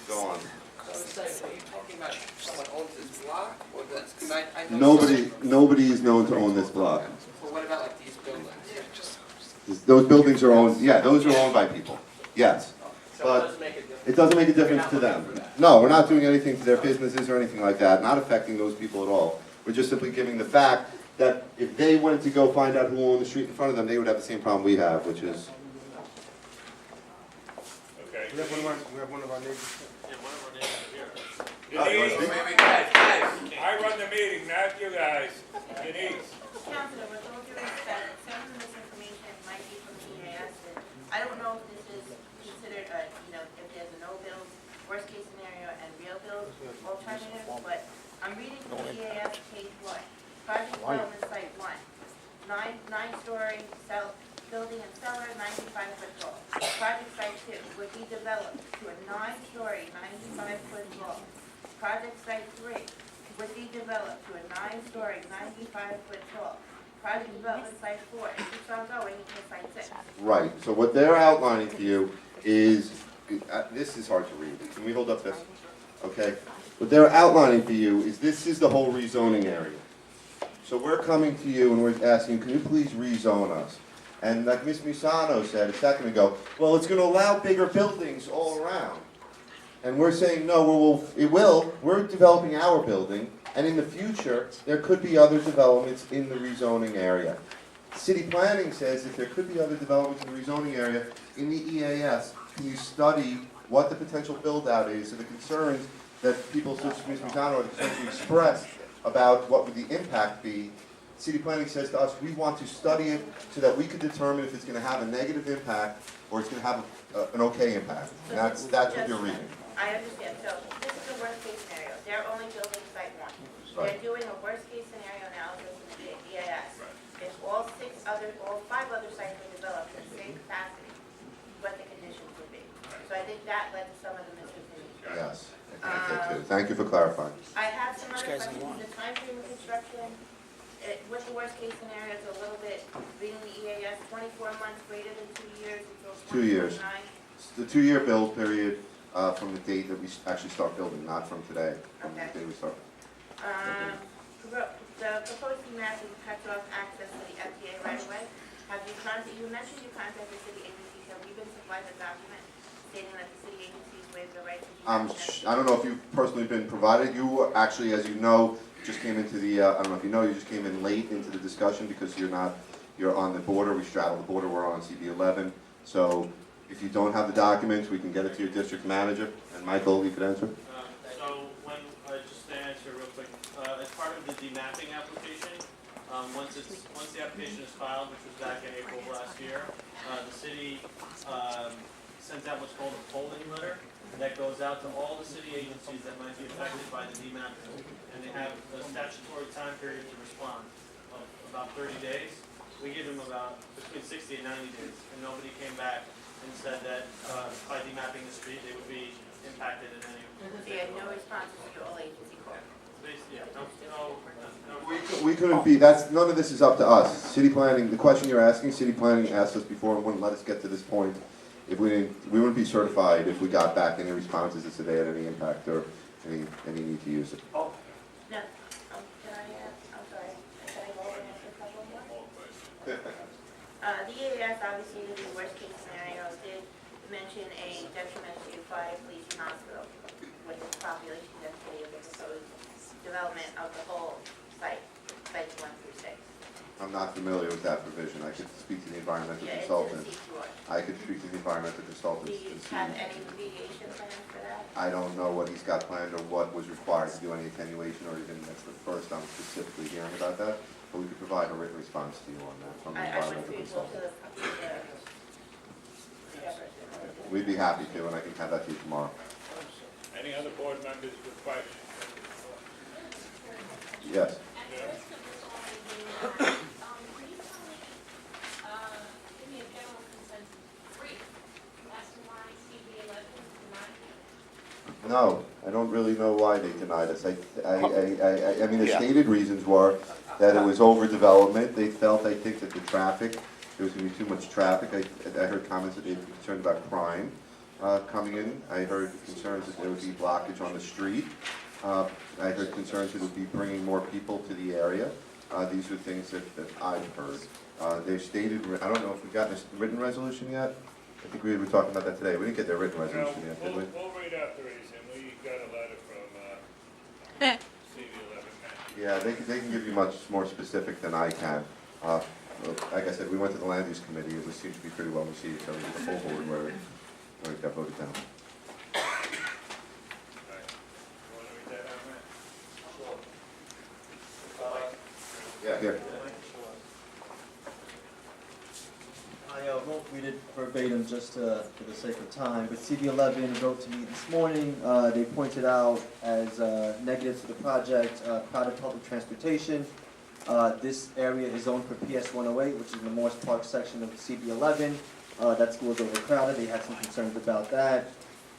Go on. So I'm saying, are you talking about someone owns this block or this? Because I know Nobody is known to own this block. Well, what about like these buildings? Those buildings are owned, yeah, those are owned by people, yes. So it But doesn't make a difference. it doesn't make a difference to them. No, we're not doing anything to their businesses or anything like that, not affecting those people at all. We're just simply giving the fact that if they went to go find out who owned the street in front of them, they would have the same problem we have, which is, Okay. We have one of our neighbors. Yeah, one of our neighbors are here. Denise, I run the meeting, not you guys. Denise. Counselor, with all due respect, some of this information might be from the EAS, and I don't know if this is considered if there's a no-build, worst-case scenario, and real build alternative, but I'm reading from the EAS, page 1. Project development site 1. Nine-story building and cellar, 95-foot tall. Project site 2 would be developed to a 9-story, 95-foot tall. Project site 3 would be developed to a 9-story, 95-foot tall. Project development site 4, and keeps on going until site 6. right. So what they're outlining to you is, this is hard to read. Can we hold up this? Okay. What they're outlining for you is this is the whole rezoning area. So we're coming to you and we're asking, can you please rezone us? And like Ms. Misano said a second ago, well, it's going to allow bigger buildings all around. And we're saying, no, it will. We're developing our building, and in the future, there could be other developments in the rezoning area. City planning says if there could be other developments in the rezoning area, in the EAS, can you study what the potential build-out is, and the concerns that people such as Ms. Misano have essentially expressed about what would the impact be. City planning says to us, we want to study it so that we can determine if it's going to have a negative impact or it's going to have an okay impact. And that's what you're reading. I understand, so this is the worst-case scenario. They're only building site 1. They're doing a worst-case scenario analysis in the EAS. If all 5 other sites were developed in the same capacity, what the conditions would be. So I think that led to some of the misconfusion. Yes. Thank you for clarifying. I have some other questions. The time frame of construction, with the worst-case scenario, it's a little bit, reading the EAS, 24 months greater than 2 years until 2 years. 2029. It's the 2-year build period from the date that we actually start building, not from today, from the day we start. The proposed mapping cuts off access to the FTA right away. You mentioned you contacted city agencies. Have you been supplied a document stating that the city agencies waive the right to use access? I don't know if you've personally been provided. You actually, as you know, just came into the, I don't know if you know, you just came in late into the discussion because you're on the border. We straddle the border. We're on CB 11. So if you don't have the documents, we can get it to your district manager. And Michael, you could answer. So when, just to answer real quick, as part of the demapping application, once the application is filed, which was back in April of last year, the city sends out what's called a polling letter that goes out to all the city agencies that might be affected by the demapping. And they have a statutory time period to respond of about 30 days. we gave them about between 60 and 90 days, and nobody came back and said that by demapping the street, they would be impacted in any So you had no responses to all agency calls? Yeah, no. We couldn't be, none of this is up to us. City planning, the question you're asking, city planning asked us before and wouldn't let us get to this point. If we wouldn't be certified if we got back any responses that said they had any impact or any need to use it. No, can I ask, I'm sorry, can I go over and ask a couple more? The EAS, obviously, in the worst case scenario, did mention a detriment to fire, police, and hospital with the population density of the proposed development of the whole site, sites 1 through 6. I'm not familiar with that provision. I could speak to the environmental Yeah, it's consultant. in C2R. I could speak to the environmental Do consultant you and see. have any remediation plans for that? I don't know what he's got planned or what was required to do any attenuation or even, that's the first I'm specifically hearing about that. But we could provide a written response to you on that from the I would environmental feel to consultant. the We'd be happy to, and I can have that to you tomorrow. Any other board members with questions? Yes. At the risk of this all being, can you tell me, give me a general consensus brief as to why CB 11 is denied? No, I don't really know why they denied us. I mean, the stated reasons were that it was overdevelopment. They felt, I think, that the traffic, there was gonna be too much traffic. I heard comments that they'd be concerned about crime coming in. I heard concerns that there would be blockage on the street. I heard concerns that it would be bringing more people to the area. These are things that I've heard. They've stated, I don't know if we've gotten a written resolution yet. I think we were talking about that today. We didn't get their written No, resolution yet, did we? we'll read out the reason. We got a letter from CV11 man. Yeah, they can give you much more specific than I can. Like I said, we went to the land use committee. It seemed to be pretty well received, so we did the full board where it got voted down. All right. You want to read that out, Matt? Yeah, here. I won't read it verbatim just for the sake of time, but CB11 wrote to me this morning. They pointed out as negatives to the project, crowded public transportation. This area is zoned for PS 108, which is in the Morse Park section of CB11. That school is overcrowded. They had some concerns about that.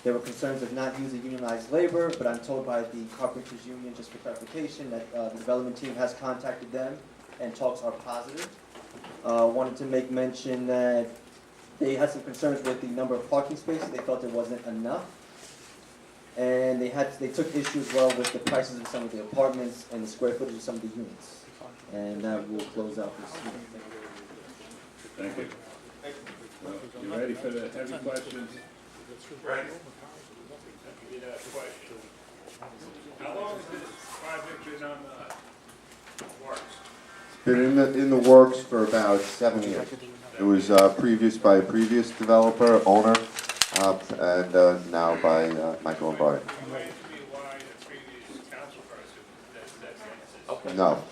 There were concerns of not using unionized labor, but I'm told by the Carpenters Union, just for clarification, that the development team has contacted them and talks are positive. Wanted to make mention that they had some concerns with the number of parking spaces. They felt there wasn't enough. And they took issue as well with the prices of some of the apartments and the square footage of some of the units. And that will close out this meeting. Thank you. You ready for the heavy questions? Ready. Give you that question. How long has this project been on the works? Been in the works for about 7 years. It was by a previous developer, owner, and now by Michael O'Brien. Can you explain to me why the previous council person that's No. Okay.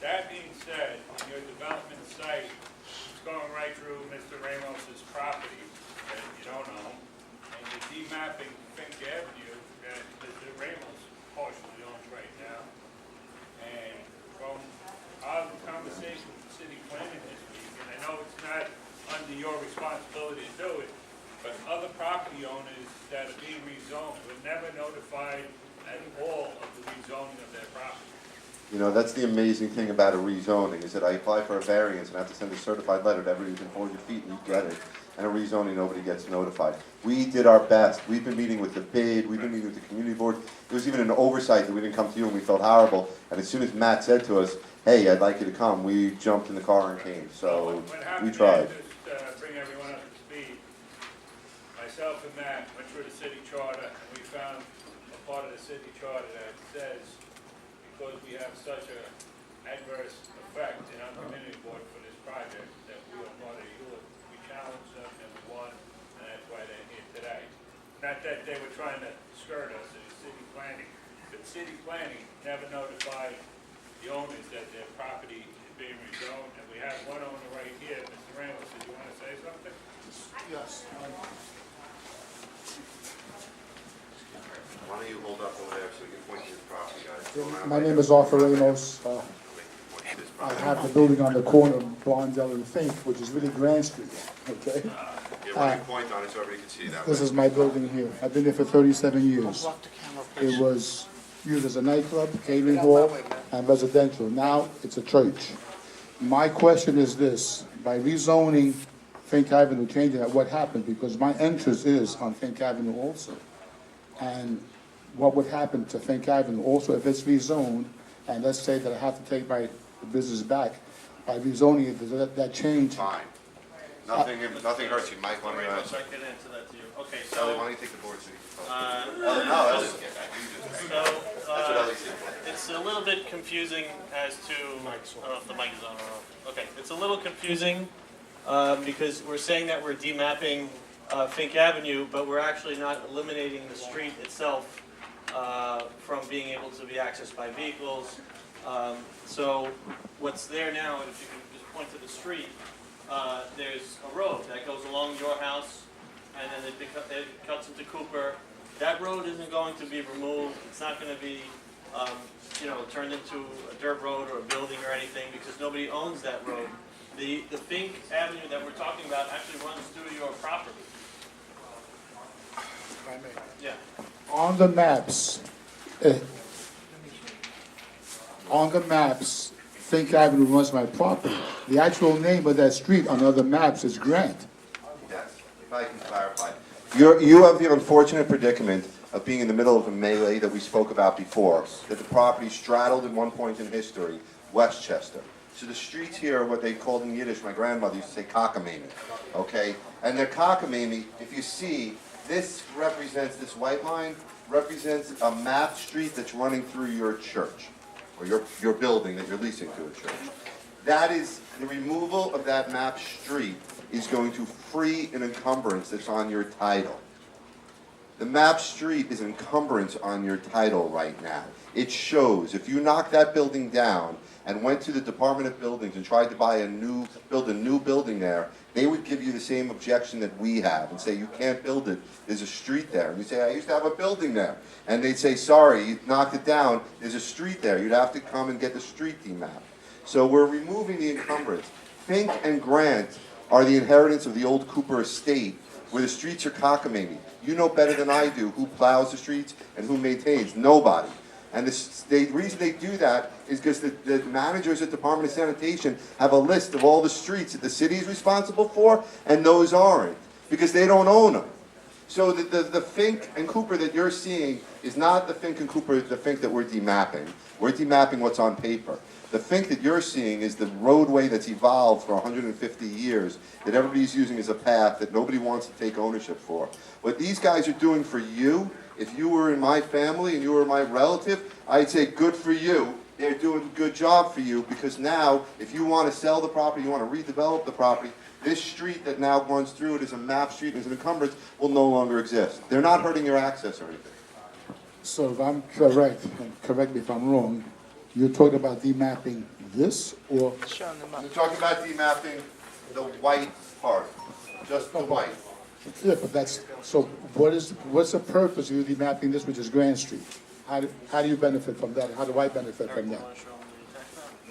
That being said, in your development site, it's going right through Mr. Ramos's property that you don't own, and you're demapping Fink Avenue that Mr. Ramos partially owns right now. And from our conversation with the city planning this week, and I know it's not under your responsibility to do it, but other property owners that are being rezoned were never notified at all of the rezoning of their property. You know, that's the amazing thing about a rezoning, is that I apply for a variance and I have to send a certified letter to everybody within 400 feet and you get it. And a rezoning, nobody gets notified. We did our best. We've been meeting with the BID, we've been meeting with the community board. There was even an oversight that we didn't come to you and we felt horrible. And as soon as Matt said to us, hey, I'd like you to come, we jumped in the car and came. So we tried. Just bring everyone up to speed. Myself and Matt went through the city charter and we found a part of the city charter that says, because we have such an adverse effect in our community board for this project, that we are part of the we challenged them and we won, and that's why they're here today. Not that they were trying to skirt us in city planning, but city planning never notified the owners that their property is being rezoned, and we have one owner right here, Mr. Ramos, did you want to say something? Yes. Why don't you hold up over there so you can point to your property, guys? My name is Arthur Ramos. I have the building on the corner of Barndale and Fink, which is really Grand Street, okay? You're running point on it so everybody can see that. This is my building here. I've been there for 37 years. It was used as a nightclub, catering hall, and residential. Now, it's a church. My question is this, by rezoning Fink Avenue, changing that, what happened? Because my entrance is on Fink Avenue also. And what would happen to Fink Avenue also if it's rezoned, and let's say that I have to take my business back, by rezoning it, does that change? Fine. Nothing hurts you. Mike, why don't you I answer? can answer that to you. Okay, Ellie, so, why don't you take the board so you can talk? uh, Ellie's get back. You just- so, That's what Ellie said. it's a little bit confusing as to, I don't know if the mic is on or off. Okay, it's a little confusing, because we're saying that we're demapping, Fink Avenue, but we're actually not eliminating the street itself, from being able to be accessed by vehicles. So what's there now, and if you can just point to the street, there's a road that goes along your house, and then it cuts into Cooper. That road isn't going to be removed. It's not going to be, turned into a dirt road or a building or anything, because nobody owns that road. The Fink Avenue that we're talking about actually runs through your property. If I may. Yeah. On the maps, Fink Avenue runs my property. The actual name of that street on other maps is Grant. Yes, if I can clarify. You have the unfortunate predicament of being in the middle of a melee that we spoke about before, that the property straddled at one point in history Westchester. So the streets here are what they called in Yiddish, my grandmother used to say cockamamie, okay? And they're cockamamie, if you see, this represents, this white line represents a mapped street that's running through your church, or your building that you're leasing to a church. That is, the removal of that mapped street is going to free an encumbrance that's on your title. The mapped street is an encumbrance on your title right now. It shows, if you knock that building down and went to the Department of Buildings and tried to build a new building there, they would give you the same objection that we have and say, you can't build it, there's a street there. And you say, I used to have a building there. And they'd say, sorry, you knocked it down, there's a street there. You'd have to come and get the street demapped. So we're removing the encumbrance. Fink and Grant are the inheritance of the old Cooper estate, where the streets are cockamamie. You know better than I do who plows the streets and who maintains. Nobody. And the reason they do that is because the managers at the Department of Sanitation have a list of all the streets that the city is responsible for, and those aren't, because they don't own them. So the Fink and Cooper that you're seeing is not the Fink and Cooper, the Fink that we're demapping. We're demapping what's on paper. The Fink that you're seeing is the roadway that's evolved for 150 years, that everybody's using as a path that nobody wants to take ownership for. What these guys are doing for you, if you were in my family and you were my relative, I'd say good for you. They're doing a good job for you, because now, if you want to sell the property, you want to redevelop the property, this street that now runs through it as a map street, as an encumbrance, will no longer exist. They're not hurting your access or anything. So if I'm correct, and correct me if I'm wrong, you're talking about demapping this, or? We're talking about demapping the white part, just the white. Yeah, but that's, so what's the purpose of you demapping this, which is Grand Street? How do you benefit from that? How do I benefit from that?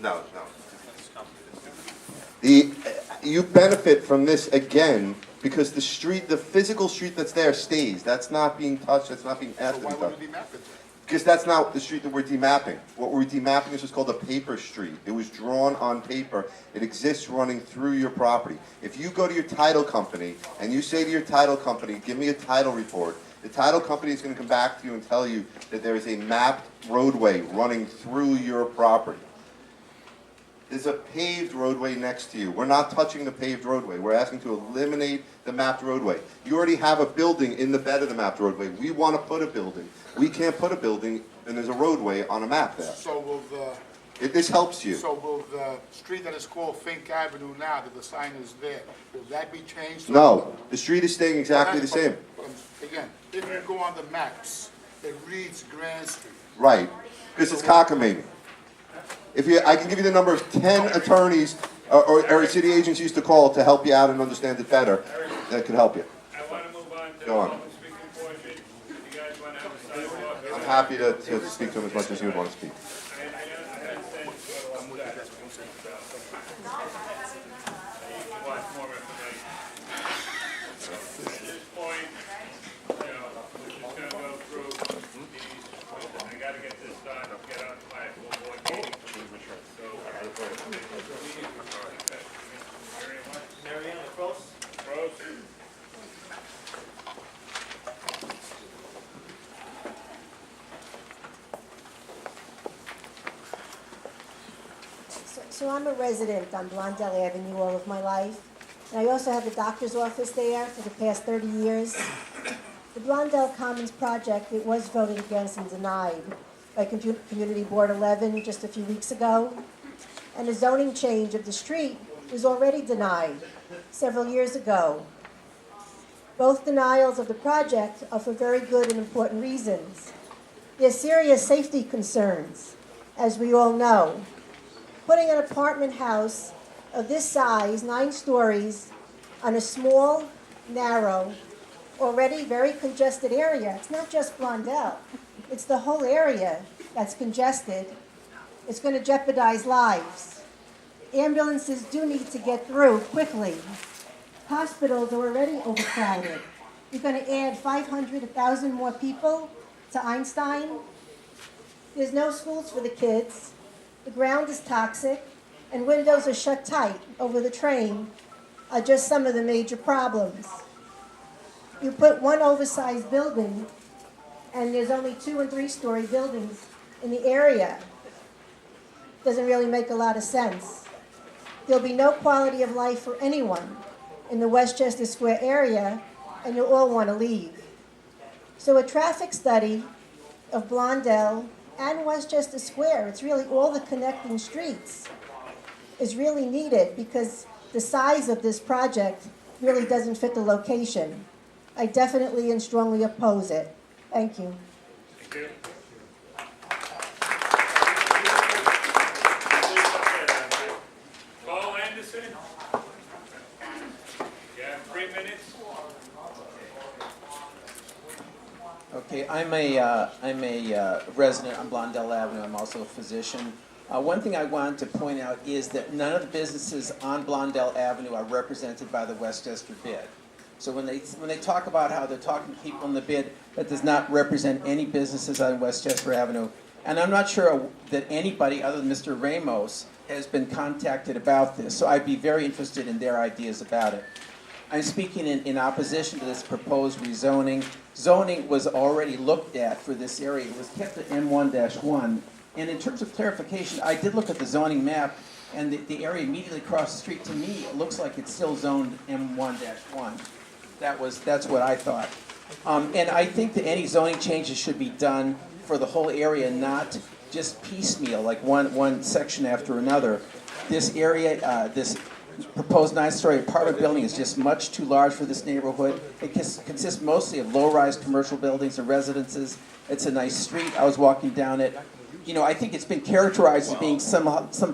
No. You benefit from this again, because the street, the physical street that's there stays. That's not being touched, that's not being asked to be touched. Because that's not the street that we're demapping. What we're demapping is what's called a paper street. It was drawn on paper. It exists running through your property. If you go to your title company and you say to your title company, give me a title report, the title company is going to come back to you and tell you that there is a mapped roadway running through your property. There's a paved roadway next to you. We're not touching the paved roadway. We're asking to eliminate the mapped roadway. You already have a building in the bed of the mapped roadway. We want to put a building. We can't put a building, and there's a roadway on a map there. So will This helps you. So will the street that is called Fink Avenue now, that the sign is there, will that be changed? No, the street is staying exactly the same. Again, if you go on the maps, it reads Grand Street. Right, because it's cockamamie. I can give you the number of 10 attorneys or city agents used to call to help you out and understand it better. That could help you. I want to move on to the Go on. public speaking portion. You guys want to have a sidewalk? I'm happy to speak to him as much as you would want to speak. I understand what all that. Mariana Cross? So I'm a resident on Blondell Avenue all of my life, and I also have a doctor's office there for the past 30 years. The Blondell Commons project, it was voted against and denied by Community Board 11 just a few weeks ago, and the zoning change of the street was already denied several years ago. Both denials of the project are for very good and important reasons. There's serious safety concerns, as we all know. Putting an apartment house of this size, 9 stories, on a small, narrow, already very congested area. It's not just Blondell. It's the whole area that's congested. It's going to jeopardize lives. Ambulances do need to get through quickly. Hospitals are already overcrowded. You're going to add 500, 1,000 more people to Einstein. There's no schools for the kids. The ground is toxic, and windows are shut tight over the train are just some of the major problems. You put one oversized building, and there's only 2- and 3-story buildings in the area. Doesn't really make a lot of sense. There'll be no quality of life for anyone in the Westchester Square area, and you'll all want to leave. So a traffic study of Blondell and Westchester Square, it's really all the connecting streets, is really needed because the size of this project really doesn't fit the location. I definitely and strongly oppose it. Thank you. Thank you. Paul Anderson? You have 3 minutes. Okay, I'm a resident on Blondell Avenue. I'm also a physician. One thing I wanted to point out is that none of the businesses on Blondell Avenue are represented by the Westchester bid. So when they talk about how they're talking to people in the bid, that does not represent any businesses on Westchester Avenue. And I'm not sure that anybody other than Mr. Ramos has been contacted about this. So I'd be very interested in their ideas about it. I'm speaking in opposition to this proposed rezoning. Zoning was already looked at for this area. It was kept at M1-1. And in terms of clarification, I did look at the zoning map, and the area immediately across the street, to me, it looks like it's still zoned M1-1. That's what I thought. And I think that any zoning changes should be done for the whole area, not just piecemeal, like one section after another. This area, this proposed 9-story apartment building is just much too large for this neighborhood. It consists mostly of low-rise commercial buildings and residences. It's a nice street. I was walking down it. You know, I think it's been characterized as being some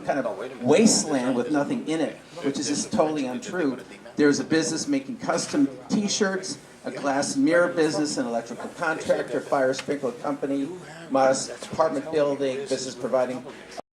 kind of wasteland with nothing in it, which is just totally untrue. There's a business making custom T-shirts, a glass and mirror business, an electrical contractor, fire sprinkler company, modest apartment building, business providing